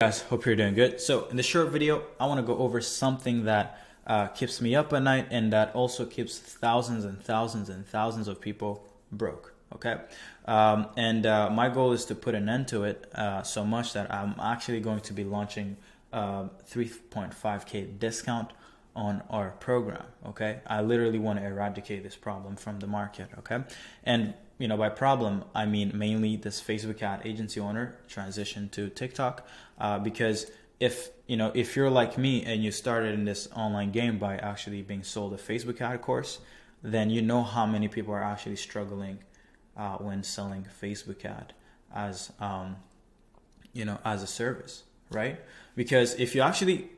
Guys, hope you're doing good. So in this short video, I want to go over something that keeps me up at night and that also keeps thousands and thousands and thousands of people broke. Okay, my goal is to put an end to it so much that I'm actually going to be launching 3.5K discount on our program. Okay, I literally want to eradicate this problem from the market. Okay, and by problem, I mean mainly this Facebook ad agency owner transition to TikTok, because if you're like me and you started in this online game by actually being sold a Facebook ad course, then you know how many people are actually struggling when selling Facebook ad as as a service, right? Because if you actually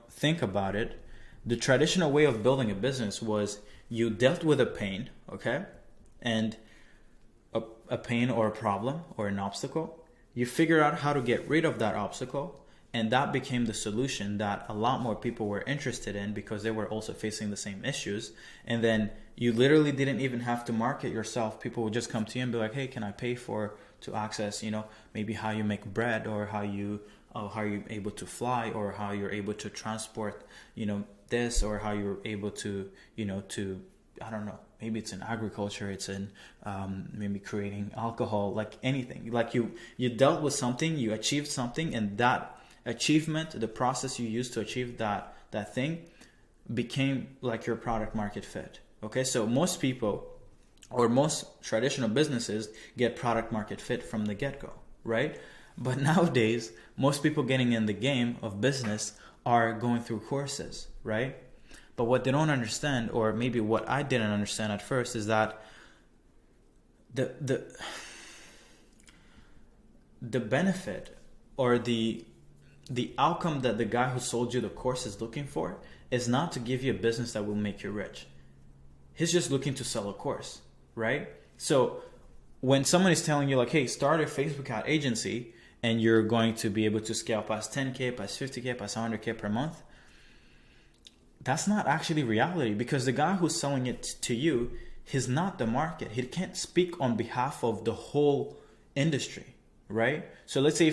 think about it, the traditional way of building a business was you dealt with a pain, okay, and a pain or a problem or an obstacle. You figure out how to get rid of that obstacle, and that became the solution that a lot more people were interested in because they were also facing the same issues. And then you literally didn't even have to market yourself. People would just come to you and be like, hey, can I pay to access maybe how you make bread, or how you're able to fly, or how you're able to transport this, or how you're able to I don't know, maybe it's in agriculture, it's in maybe creating alcohol, like anything. Like you dealt with something, you achieved something, and that achievement, the process you used to achieve that thing, became like your product market fit. Okay, so most people, or most traditional businesses, get product market fit from the get-go, right? But nowadays, most people getting in the game of business are going through courses, right? But what they don't understand, or maybe what I didn't understand at first, is that the benefit, or the outcome that the guy who sold you the course is looking for is not to give you a business that will make you rich. He's just looking to sell a course, right? So when someone is telling you like, hey, start a Facebook ad agency and you're going to be able to scale past 10K, past 50K, past 100K per month, that's not actually reality, because the guy who's selling it to you, he's not the market. He can't speak on behalf of the whole industry, right? So let's say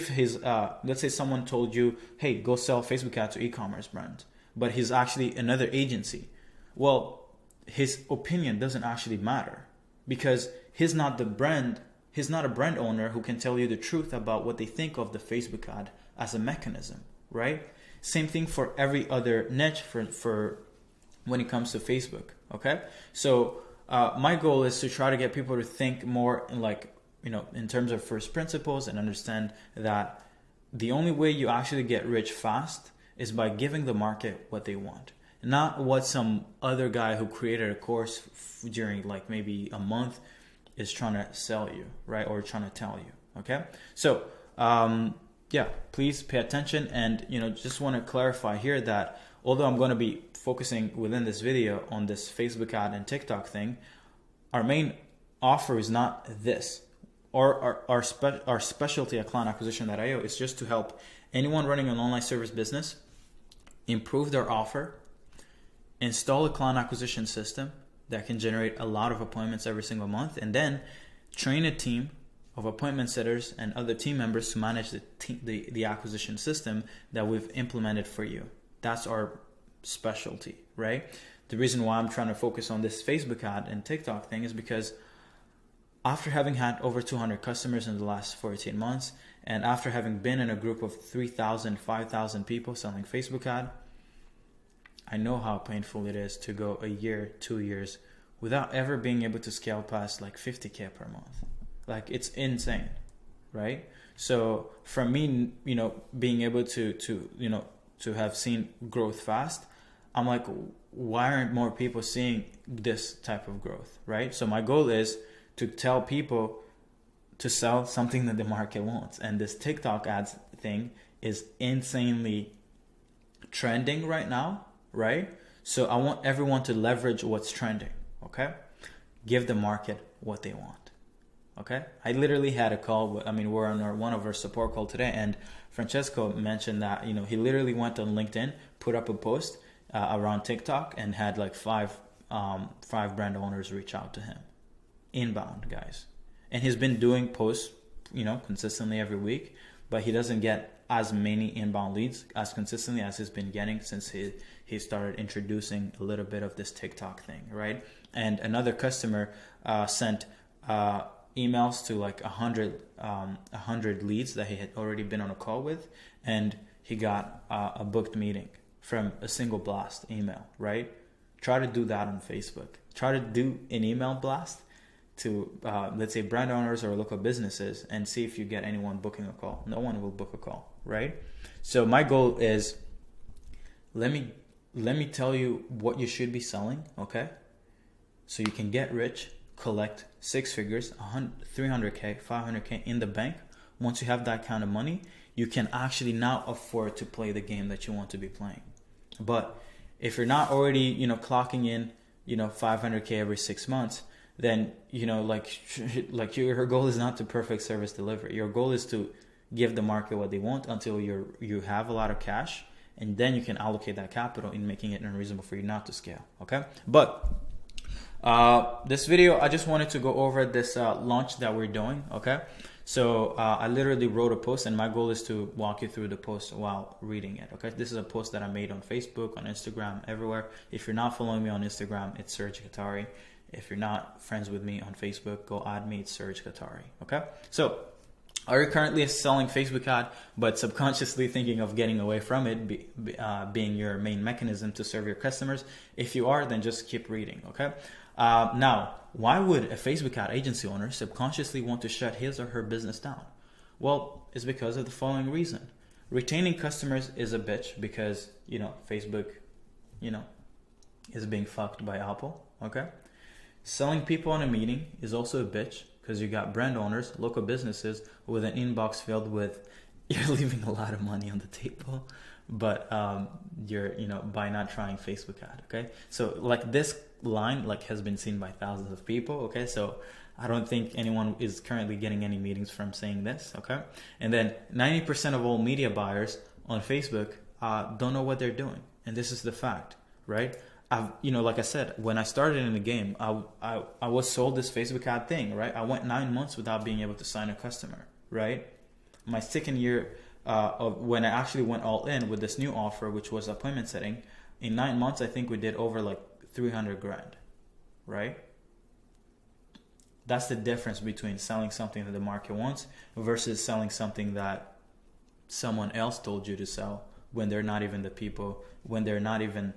let's say someone told you, hey, go sell Facebook ads to e-commerce brands, but he's actually another agency. Well, his opinion doesn't actually matter, because he's not the brand. He's not a brand owner who can tell you the truth about what they think of the Facebook ad as a mechanism, right? Same thing for every other niche for when it comes to Facebook. Okay, so my goal is to try to get people to think more in terms of first principles, and understand that the only way you actually get rich fast is by giving the market what they want, not what some other guy who created a course during like maybe a month is trying to sell you, right, or trying to tell you. Okay, so yeah, please pay attention. And just want to clarify here that although I'm going to be focusing within this video on this Facebook ad and TikTok thing, our main offer is not this, or our specialty at clientacquisition.io is just to help anyone running an online service business improve their offer, install a client acquisition system that can generate a lot of appointments every single month, and then train a team of appointment setters and other team members to manage the acquisition system that we've implemented for you. That's our specialty, right? The reason why I'm trying to focus on this Facebook ad and TikTok thing is because after having had over 200 customers in the last 14 months, and after having been in a group of 3,000, 5,000 people selling Facebook ad, I know how painful it is to go a year, 2 years without ever being able to scale past like 50K per month. Like, it's insane, right? So for me, being able to have seen growth fast, I'm like, why aren't more people seeing this type of growth, right? So my goal is to tell people to sell something that the market wants. And this TikTok ads thing is insanely trending right now, right? So I want everyone to leverage what's trending, okay? Give the market what they want. Okay, I literally had a call. We're on one of our support call today, and Francesco mentioned that he literally went on LinkedIn, put up a post around TikTok, and had like five brand owners reach out to him, inbound guys, and he's been doing posts consistently every week, but he doesn't get as many inbound leads as consistently as he's been getting since he started introducing a little bit of this TikTok thing, right? And another customer sent emails to like 100 leads that he had already been on a call with, and he got a booked meeting from a single blast email, right? Try to do that on Facebook. Try to do an email blast to, let's say, brand owners or local businesses, and see if you get anyone booking a call. No one will book a call, right? So my goal is, let me tell you what you should be selling, okay? So you can get rich, collect 6 figures, 300K, 500K in the bank. Once you have that kind of money, you can actually now afford to play the game that you want to be playing. But if you're not already, clocking in, 500K every 6 months, then, your goal is not to perfect service delivery. Your goal is to give the market what they want until you have a lot of cash, and then you can allocate that capital in making it unreasonable for you not to scale. Okay. But this video, I just wanted to go over this launch that we're doing. Okay. So I literally wrote a post, and my goal is to walk you through the post while reading it. Okay. This is a post that I made on Facebook, on Instagram, everywhere. If you're not following me on Instagram, it's Serge Gatari. If you're not friends with me on Facebook, go add me. It's Serge Gatari. Okay. So are you currently selling Facebook ad, but subconsciously thinking of getting away from it, being your main mechanism to serve your customers? If you are, then just keep reading. Okay. Now, why would a Facebook ad agency owner subconsciously want to shut his or her business down? Well, it's because of the following reason. Retaining customers is a bitch because, Facebook, is being fucked by Apple. Okay. Selling people in a meeting is also a bitch because you got brand owners, local businesses with an inbox filled with, you're leaving a lot of money on the table, but you're, by not trying Facebook ad. Okay. So like this line has been seen by thousands of people. Okay. So I don't think anyone is currently getting any meetings from saying this. Okay. And then 90% of all media buyers on Facebook don't know what they're doing. And this is the fact, right? Like I said, when I started in the game, I was sold this Facebook ad thing, right? I went 9 months without being able to sign a customer, right? My second year of when I actually went all in with this new offer, which was appointment setting, in 9 months, I think we did over like 300 grand, right? That's the difference between selling something that the market wants versus selling something that someone else told you to sell when they're not even the people, when they're not even,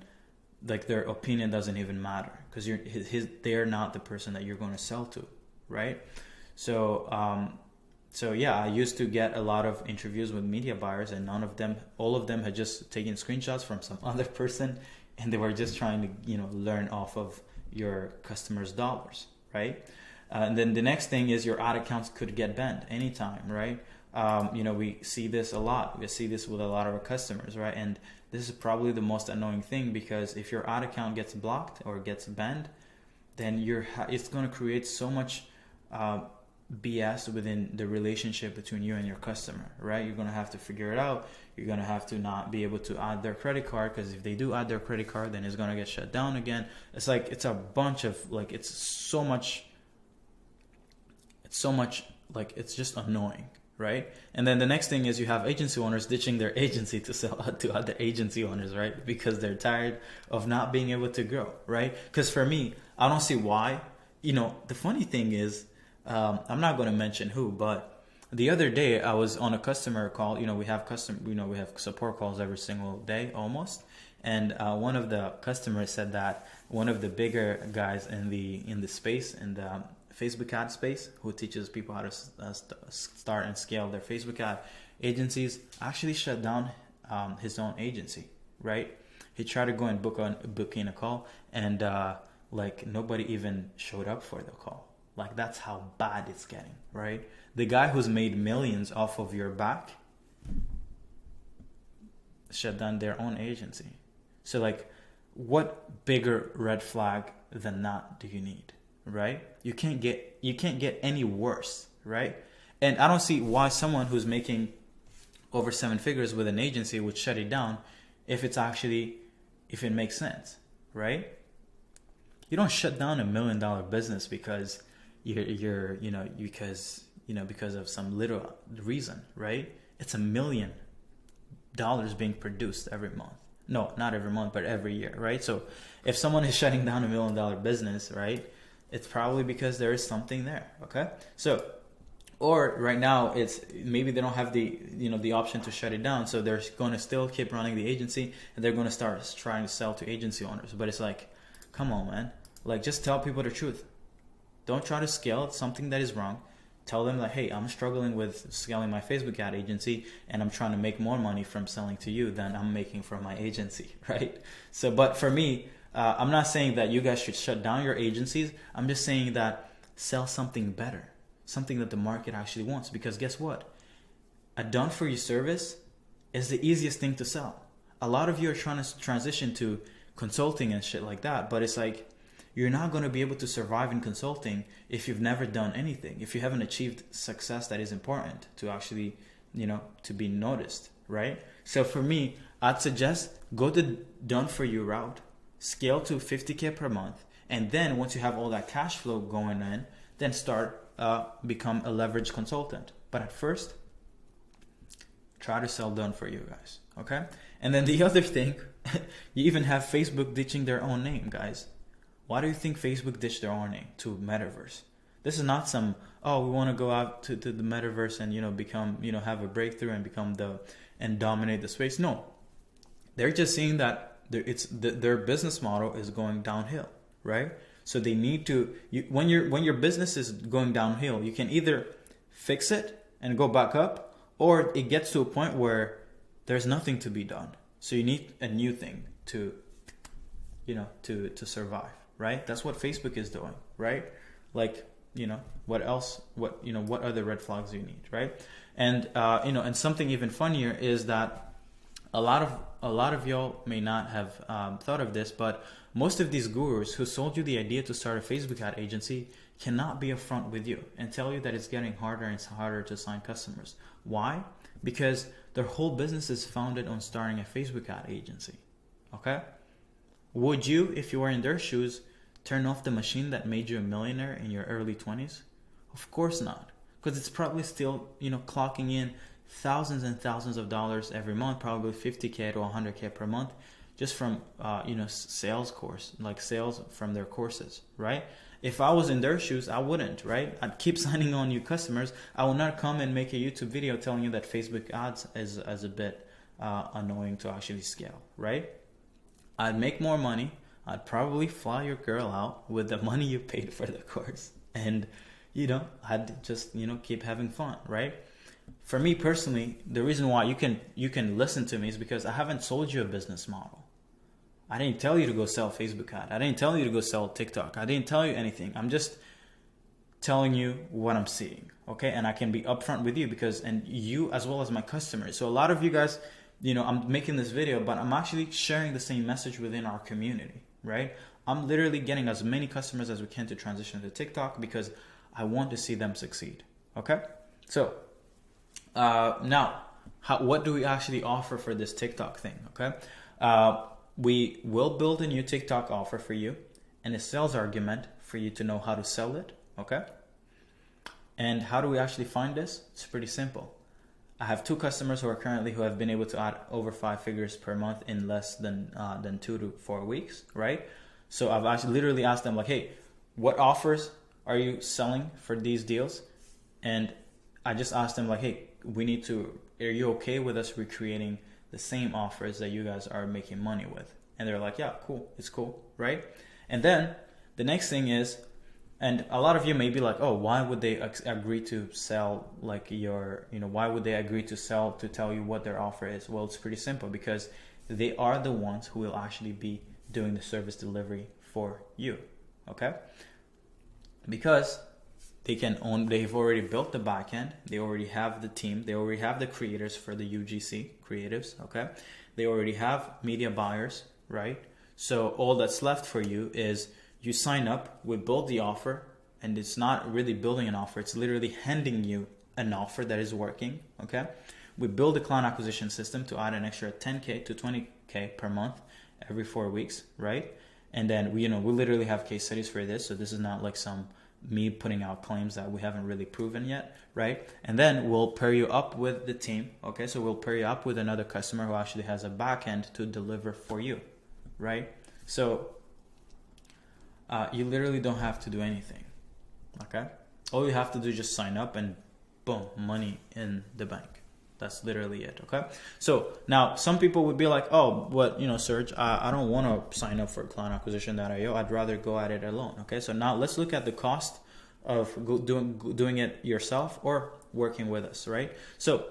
like, their opinion doesn't even matter because they're not the person that you're going to sell to, right? So yeah, I used to get a lot of interviews with media buyers, and all of them had just taken screenshots from some other person, and they were just trying to learn off of your customers' dollars, right? And then the next thing is your ad accounts could get banned anytime, right? We see this a lot. We see this with a lot of our customers, right? And this is probably the most annoying thing, because if your ad account gets blocked or gets banned, then it's going to create so much BS within the relationship between you and your customer, right? You're going to have to figure it out. You're going to have to not be able to add their credit card, because if they do add their credit card, then it's going to get shut down again. It's a bunch of it's so much, it's just annoying. Right? And then the next thing is you have agency owners ditching their agency to sell to other agency owners, right? Because they're tired of not being able to grow, right? Because for me, I don't see why. The funny thing is, I'm not going to mention who, but the other day I was on a customer call. We have support calls every single day almost. And one of the customers said that one of the bigger guys in the space, in the Facebook ad space, who teaches people how to start and scale their Facebook ad agencies, actually shut down his own agency, right? He tried to go and book in a call, and nobody even showed up for the call. Like, that's how bad it's getting, right? The guy who's made millions off of your back shut down their own agency. So what bigger red flag than that do you need? Right? You can't get any worse, right? And I don't see why someone who's making over 7 figures with an agency would shut it down if it makes sense, right? You don't shut down $1 million business because because of some little reason, right? It's $1 million. dollars being produced every month. No, not every month, but every year, right? So if someone is shutting down $1 million business, right, it's probably because there is something there, okay? So, or right now it's maybe they don't have the the option to shut it down, so they're going to still keep running the agency, and they're going to start trying to sell to agency owners. But it's like, come on, man, like just tell people the truth. Don't try to scale something that is wrong. Tell them that, hey, I'm struggling with scaling my Facebook ad agency, and I'm trying to make more money from selling to you than I'm making from my agency, right? So, but for me, I'm not saying that you guys should shut down your agencies. I'm just saying that sell something better, something that the market actually wants. Because guess what? A done-for-you service is the easiest thing to sell. A lot of you are trying to transition to consulting and shit like that, but it's like, you're not going to be able to survive in consulting if you've never done anything, if you haven't achieved success that is important to actually, to be noticed, right? So for me, I'd suggest go the done-for-you route, scale to $50K per month, and then once you have all that cash flow going in, then start become a leveraged consultant. But at first, try to sell done-for-you, guys, okay? And then the other thing, you even have Facebook ditching their own name, guys. Why do you think Facebook ditched their own name to Metaverse? This is not some, we want to go out to the Metaverse and, become, have a breakthrough and become and dominate the space. No, they're just seeing that their business model is going downhill, right? So they need to, when your business is going downhill, you can either fix it and go back up, or it gets to a point where there's nothing to be done. So you need a new thing to survive. Right? That's what Facebook is doing, right? Like, what else, what other red flags do you need, right? And, and something even funnier is that a lot of y'all may not have thought of this, but most of these gurus who sold you the idea to start a Facebook ad agency cannot be upfront with you and tell you that it's getting harder and it's harder to sign customers. Why? Because their whole business is founded on starting a Facebook ad agency, okay? Would you, if you were in their shoes, turn off the machine that made you a millionaire in your early 20s? Of course not, because it's probably still, clocking in thousands and thousands of dollars every month, probably 50K to 100K per month, just from, sales from their courses, right? If I was in their shoes, I wouldn't, right? I'd keep signing on new customers. I will not come and make a YouTube video telling you that Facebook ads is a bit annoying to actually scale, right? I'd make more money. I'd probably fly your girl out with the money you paid for the course. And, I'd just, keep having fun, right? For me personally, the reason why you can listen to me is because I haven't sold you a business model. I didn't tell you to go sell Facebook ad. I didn't tell you to go sell TikTok. I didn't tell you anything. I'm just telling you what I'm seeing, okay? And I can be upfront with you and you as well as my customers. So a lot of you guys, I'm making this video, but I'm actually sharing the same message within our community. Right? I'm literally getting as many customers as we can to transition to TikTok because I want to see them succeed. Okay? So, now, what do we actually offer for this TikTok thing? Okay? We will build a new TikTok offer for you and a sales argument for you to know how to sell it. Okay? And how do we actually find this? It's pretty simple. I have 2 customers who have been able to add over 5 figures per month in less than 2 to 4 weeks, right? So I've actually literally asked them like, hey, what offers are you selling for these deals? And I just asked them like, hey, are you okay with us recreating the same offers that you guys are making money with? And they're like, yeah, cool. It's cool, right? And then the next thing is, and a lot of you may be like, oh, why would they agree to sell why would they agree to sell to tell you what their offer is? Well, it's pretty simple because they are the ones who will actually be doing the service delivery for you, okay? Because they've already built the backend, they already have the team, they already have the creators for the UGC creatives, okay? They already have media buyers, right? So all that's left for you is you sign up, we build the offer, and it's not really building an offer, it's literally handing you an offer that is working, okay? We build a client acquisition system to add an extra 10K to 20K per month every 4 weeks, right? And then we literally have case studies for this, so this is not like some me putting out claims that we haven't really proven yet, right? And then we'll pair you up with the team, okay? So we'll pair you up with another customer who actually has a back end to deliver for you, right? So you literally don't have to do anything, okay? All you have to do is just sign up and boom, money in the bank. That's literally it, okay? So now some people would be like, oh, but Serge, I don't want to sign up for client acquisition.io. I'd rather go at it alone, okay? So now let's look at the cost of doing it yourself or working with us, right? So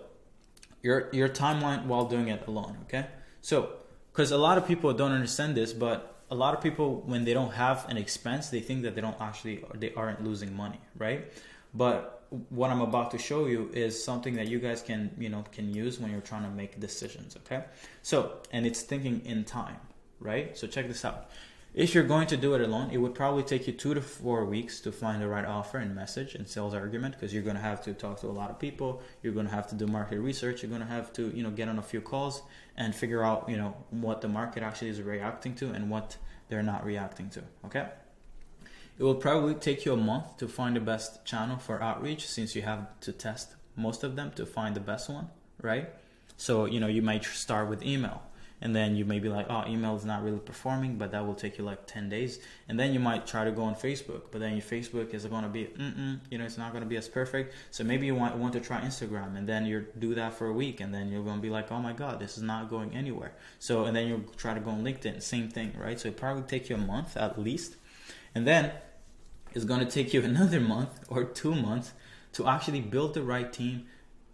your timeline while doing it alone, okay? So, because a lot of people don't understand this, but a lot of people, when they don't have an expense, they think that they aren't losing money, right? But what I'm about to show you is something that you guys can use when you're trying to make decisions, okay? So, and it's thinking in time, right? So check this out. If you're going to do it alone, it would probably take you 2 to 4 weeks to find the right offer and message and sales argument, because you're going to have to talk to a lot of people. You're going to have to do market research. You're going to have to, get on a few calls and figure out, what the market actually is reacting to and what they're not reacting to, okay? It will probably take you a month to find the best channel for outreach, since you have to test most of them to find the best one, right? So, you might start with email, and then you may be like, oh, email is not really performing, but that will take you like 10 days. And then you might try to go on Facebook, but then your Facebook is going to be, it's not going to be as perfect. So maybe you want to try Instagram, and then you do that for a week, and then you're going to be like, oh my God, this is not going anywhere. So, and then you'll try to go on LinkedIn, same thing, right? So it probably take you a month at least. And then it's going to take you another month or 2 months to actually build the right team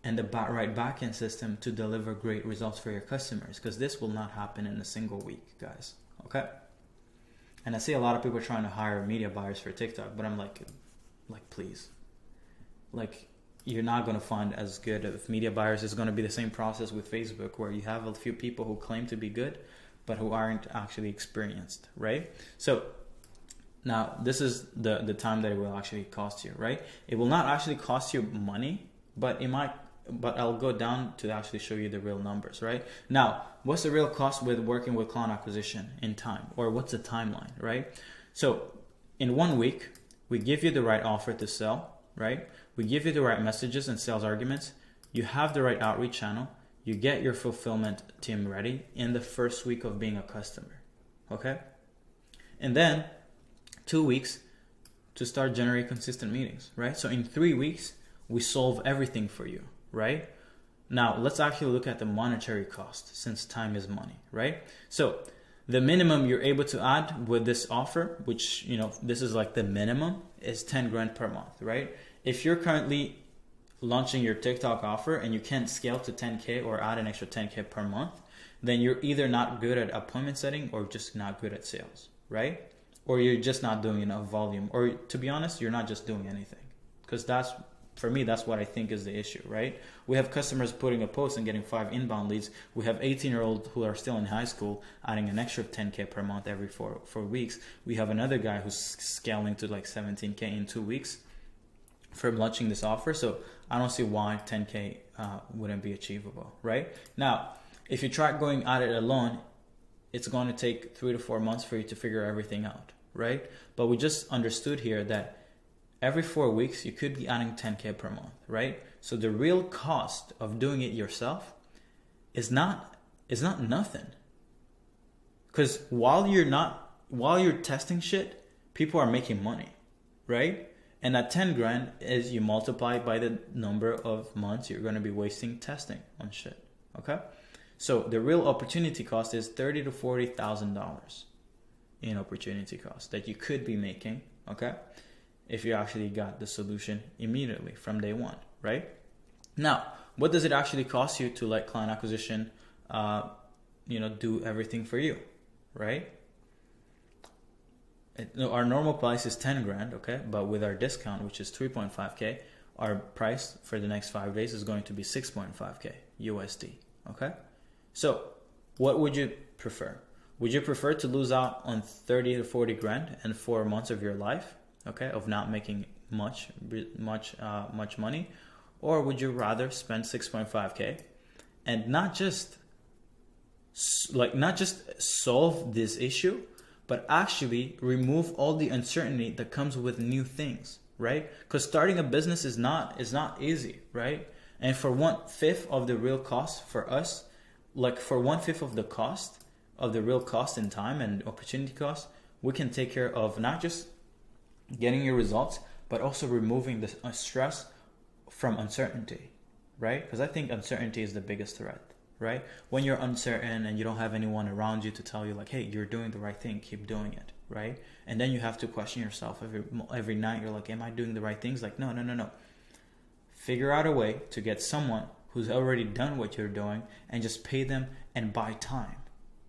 and the right backend system to deliver great results for your customers, because this will not happen in a single week, guys, okay? And I see a lot of people trying to hire media buyers for TikTok, but I'm like please. Like, you're not going to find as good of media buyers. It's going to be the same process with Facebook, where you have a few people who claim to be good, but who aren't actually experienced, right? So now this is the time that it will actually cost you, right? It will not actually cost you money, but it might. But I'll go down to actually show you the real numbers, right? Now, what's the real cost with working with client acquisition in time? Or what's the timeline, right? So in 1 week, we give you the right offer to sell, right? We give you the right messages and sales arguments. You have the right outreach channel. You get your fulfillment team ready in the first week of being a customer, okay? And then 2 weeks to start generating consistent meetings, right? So in 3 weeks, we solve everything for you, right? Now, let's actually look at the monetary cost, since time is money, right? So the minimum you're able to add with this offer, which, this is like the minimum, is 10 grand per month, right? If you're currently launching your TikTok offer and you can't scale to 10K or add an extra 10K per month, then you're either not good at appointment setting or just not good at sales, right? Or you're just not doing enough volume, or to be honest, you're not just doing anything, because for me, that's what I think is the issue, right? We have customers putting a post and getting 5 inbound leads. We have 18-year-olds who are still in high school adding an extra 10K per month every 4 weeks. We have another guy who's scaling to like 17K in 2 weeks from launching this offer. So I don't see why 10K wouldn't be achievable, right? Now, if you try going at it alone, it's going to take 3 to 4 months for you to figure everything out, right? But we just understood here that every 4 weeks, you could be adding 10K per month, right? So the real cost of doing it yourself is not nothing. Because while you're testing shit, people are making money, right? And that 10 grand is you multiply by the number of months you're going to be wasting testing on shit, okay? So the real opportunity cost is $30,000 to $40,000 in opportunity cost that you could be making, okay? If you actually got the solution immediately from day one, right? Now, what does it actually cost you to let client acquisition, do everything for you, right? Our normal price is 10 grand, okay? But with our discount, which is 3.5K, our price for the next 5 days is going to be 6.5K USD, okay? So what would you prefer? Would you prefer to lose out on 30 to 40 grand in 4 months of your life, okay, of not making much money, or would you rather spend 6.5K and not just solve this issue, but actually remove all the uncertainty that comes with new things, right? Because starting a business is not easy, right? And for 1/5 of the real cost for us, like for 1/5 of the cost of the real cost in time and opportunity cost, we can take care of not just getting your results, but also removing the stress from uncertainty, right? Because I think uncertainty is the biggest threat, right? When you're uncertain and you don't have anyone around you to tell you like, hey, you're doing the right thing, keep doing it, right? And then you have to question yourself every night. You're like, am I doing the right things? Like, no. Figure out a way to get someone who's already done what you're doing and just pay them and buy time.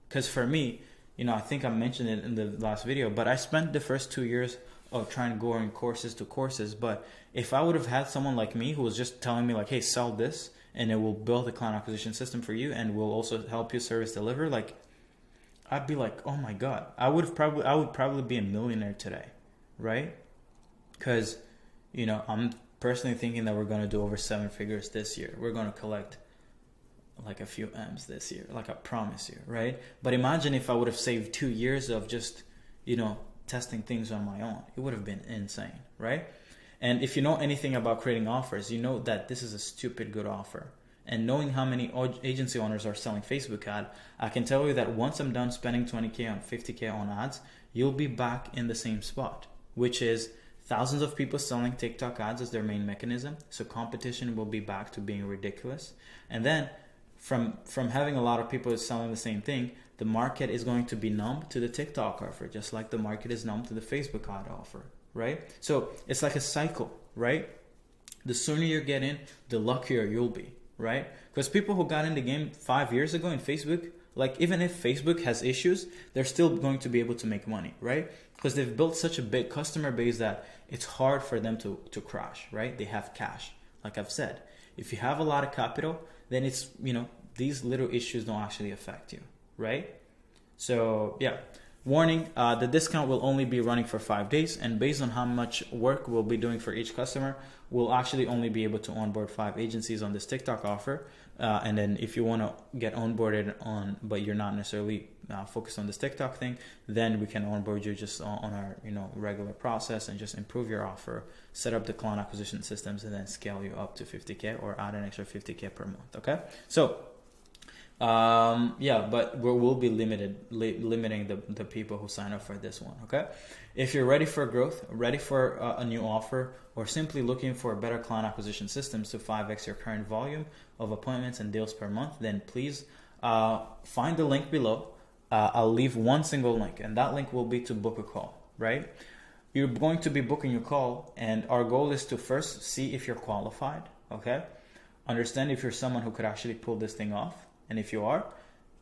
Because for me, I think I mentioned it in the last video, but I spent the first 2 years of trying to go on courses. But if I would have had someone like me who was just telling me like, hey, sell this and it will build a client acquisition system for you and will also help you service deliver, like, I'd be like, oh my God, I would probably be a millionaire today, right? Because, I'm personally thinking that we're going to do over 7 figures this year. We're going to collect like a few M's this year, like I promise you, right? But imagine if I would have saved 2 years of just, testing things on my own. It would have been insane, right? And if you know anything about creating offers, you know that this is a stupid good offer. And knowing how many agency owners are selling Facebook ad, I can tell you that once I'm done spending 20K on 50K on ads, you'll be back in the same spot, which is thousands of people selling TikTok ads as their main mechanism. So competition will be back to being ridiculous. And then from having a lot of people selling the same thing, the market is going to be numb to the TikTok offer, just like the market is numb to the Facebook ad offer, right? So it's like a cycle, right? The sooner you get in, the luckier you'll be, right? Because people who got in the game 5 years ago in Facebook, like even if Facebook has issues, they're still going to be able to make money, right? Because they've built such a big customer base that it's hard for them to crash, right? They have cash. Like I've said, if you have a lot of capital, then it's, these little issues don't actually affect you, right? So yeah, warning, the discount will only be running for 5 days, and based on how much work we'll be doing for each customer, we'll actually only be able to onboard 5 agencies on this TikTok offer. And then if you want to get onboarded on, but you're not necessarily focused on this TikTok thing, then we can onboard you just on our regular process and just improve your offer, set up the client acquisition systems, and then scale you up to 50K or add an extra 50K per month. Okay, so but we'll be limiting the people who sign up for this one. Okay, if you're ready for growth, ready for a new offer, or simply looking for better client acquisition systems to 5x your current volume of appointments and deals per month, then please find the link below. I'll leave one single link, and that link will be to book a call, right? You're going to be booking a call, and our goal is to first see if you're qualified, okay? Understand if you're someone who could actually pull this thing off. And if you are,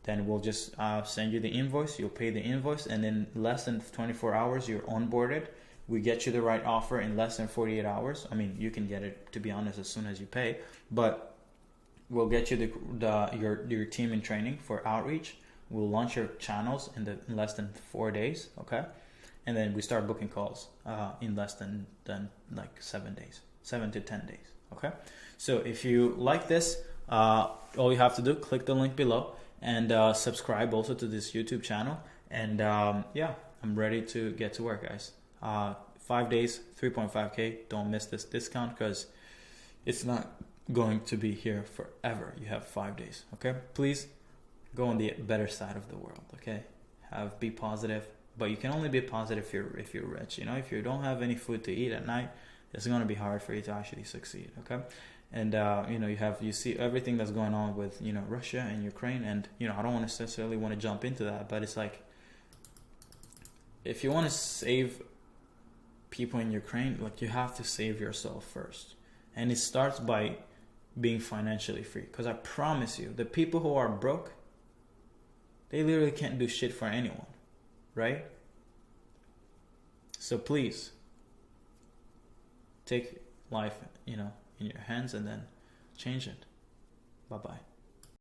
then we'll just send you the invoice. You'll pay the invoice, and in less than 24 hours, you're onboarded. We get you the right offer in less than 48 hours. I mean, you can get it, to be honest, as soon as you pay. But we'll get you your team in training for outreach. We'll launch your channels in less than 4 days, okay? And then we start booking calls in less than like 7 days, 7 to 10 days, okay? So if you like this, all you have to do, click the link below and subscribe also to this YouTube channel. And I'm ready to get to work, guys. 5 days, 3.5K. Don't miss this discount because it's not going to be here forever. You have 5 days, okay? Please go on the better side of the world, okay? Be positive, but you can only be positive if you're rich. If you don't have any food to eat at night, it's going to be hard for you to actually succeed, okay? And you see everything that's going on with Russia and Ukraine, and I don't necessarily want to jump into that, but it's like, if you want to save people in Ukraine, like, you have to save yourself first, and it starts by being financially free. Because I promise you, the people who are broke, they literally can't do shit for anyone, right? So please take life in your hands and then change it. Bye-bye.